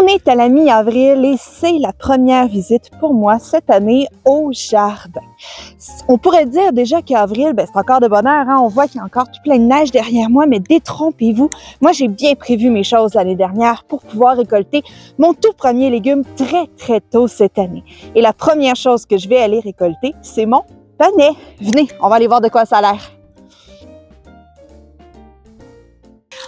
est à la mi-avril et c'est la première visite pour moi cette année au jardin. On pourrait dire déjà qu'avril, c'est encore de bonheur, hein? On voit qu'il y a encore tout plein de neige derrière moi, mais détrompez-vous, moi j'ai bien prévu mes choses l'année dernière pour pouvoir récolter mon tout premier légume très tôt cette année. Et la première chose que je vais aller récolter, c'est mon panais. Venez, on va aller voir de quoi ça a l'air.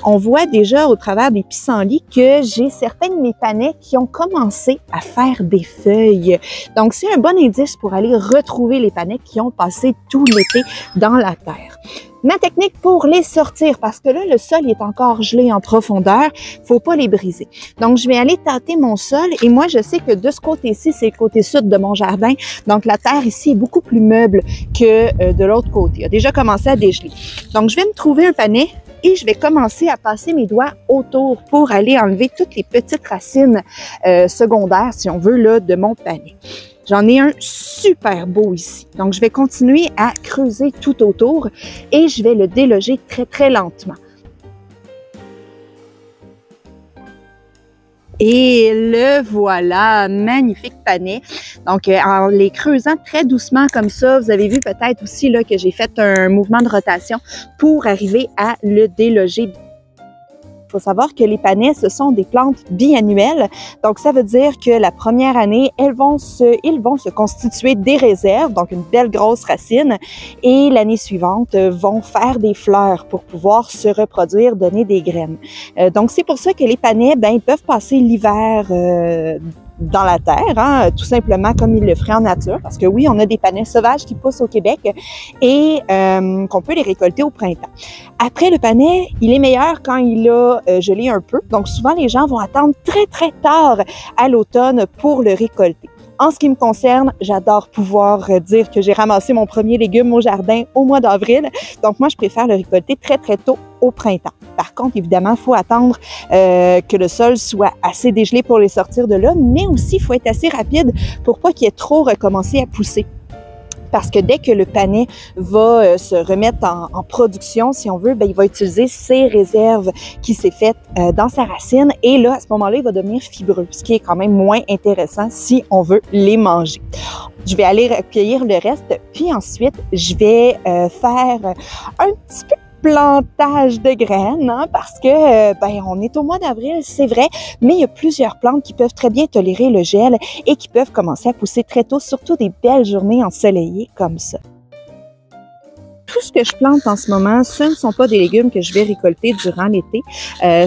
On voit déjà au travers des pissenlits que j'ai certains de mes panais qui ont commencé à faire des feuilles. Donc, c'est un bon indice pour aller retrouver les panais qui ont passé tout l'été dans la terre. Ma technique pour les sortir, parce que là, le sol est encore gelé en profondeur, faut pas les briser. Donc, je vais aller tâter mon sol et moi, je sais que de ce côté-ci, c'est le côté sud de mon jardin. Donc, la terre ici est beaucoup plus meuble que de l'autre côté. Il a déjà commencé à dégeler. Donc, je vais me trouver un panais et je vais commencer à passer mes doigts autour pour aller enlever toutes les petites racines secondaires, si on veut, là, de mon panais. J'en ai un super beau ici. Donc, je vais continuer à creuser tout autour et je vais le déloger très lentement. Et le voilà, magnifique panais. Donc, en les creusant très doucement comme ça, vous avez vu peut-être aussi là que j'ai fait un mouvement de rotation pour arriver à le déloger. Il faut savoir que les panais, ce sont des plantes biannuelles. Donc, ça veut dire que la première année, ils vont se constituer des réserves, donc une belle grosse racine. Et l'année suivante, vont faire des fleurs pour pouvoir se reproduire, donner des graines. Donc, c'est pour ça que les panais, ils peuvent passer l'hiver dans la terre, hein, tout simplement comme ils le feraient en nature. Parce que oui, on a des panais sauvages qui poussent au Québec et qu'on peut les récolter au printemps. Après, le panais, il est meilleur quand il a gelé un peu. Donc, souvent, les gens vont attendre très tard à l'automne pour le récolter. En ce qui me concerne, j'adore pouvoir dire que j'ai ramassé mon premier légume au jardin au mois d'avril. Donc, moi, je préfère le récolter très tôt au printemps. Par contre, évidemment, il faut attendre que le sol soit assez dégelé pour les sortir de là, mais aussi, il faut être assez rapide pour pas qu'il ait trop recommencé à pousser. Parce que dès que le panais va se remettre en production, si on veut, il va utiliser ses réserves qui s'est faites dans sa racine. Et là, à ce moment-là, il va devenir fibreux, ce qui est quand même moins intéressant si on veut les manger. Je vais aller recueillir le reste, puis ensuite, je vais faire un petit peu plantage de graines, hein, parce que on est au mois d'avril, c'est vrai, mais il y a plusieurs plantes qui peuvent très bien tolérer le gel et qui peuvent commencer à pousser très tôt, surtout des belles journées ensoleillées comme ça. Tout ce que je plante en ce moment, ce ne sont pas des légumes que je vais récolter durant l'été.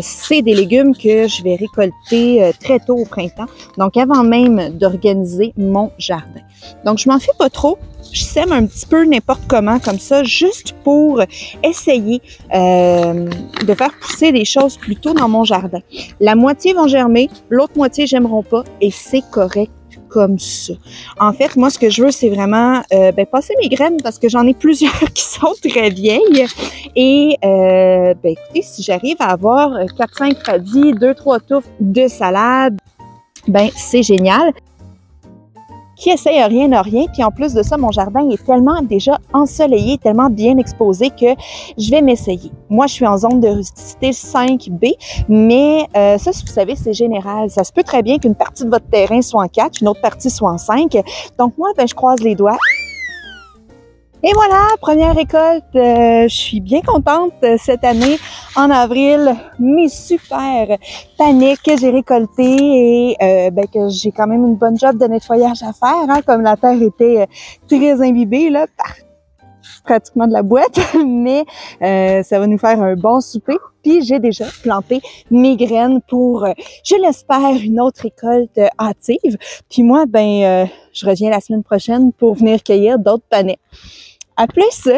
C'est des légumes que je vais récolter très tôt au printemps, donc avant même d'organiser mon jardin. Donc, je m'en fais pas trop. Je sème un petit peu n'importe comment comme ça, juste pour essayer de faire pousser les choses plus tôt dans mon jardin. La moitié vont germer, l'autre moitié j'aimeront pas et c'est correct comme ça. En fait, moi, ce que je veux, c'est vraiment passer mes graines parce que j'en ai plusieurs qui sont très vieilles. Et écoutez, si j'arrive à avoir 4-5 radis, 2-3 touffes de salade, c'est génial. Qui essaye rien n'a rien. Puis en plus de ça, mon jardin est tellement déjà ensoleillé, tellement bien exposé que je vais m'essayer. Moi, je suis en zone de rusticité 5B, mais ça, si vous savez, c'est général. Ça se peut très bien qu'une partie de votre terrain soit en 4, une autre partie soit en 5. Donc moi, je croise les doigts. Et voilà, première récolte. Je suis bien contente cette année, en avril, mes super panais que j'ai récoltés et que j'ai quand même une bonne job de nettoyage à faire, hein, comme la terre était très imbibée là, par pratiquement de la boîte, mais ça va nous faire un bon souper. Puis j'ai déjà planté mes graines pour, je l'espère, une autre récolte hâtive. Puis moi, je reviens la semaine prochaine pour venir cueillir d'autres panais. À plus!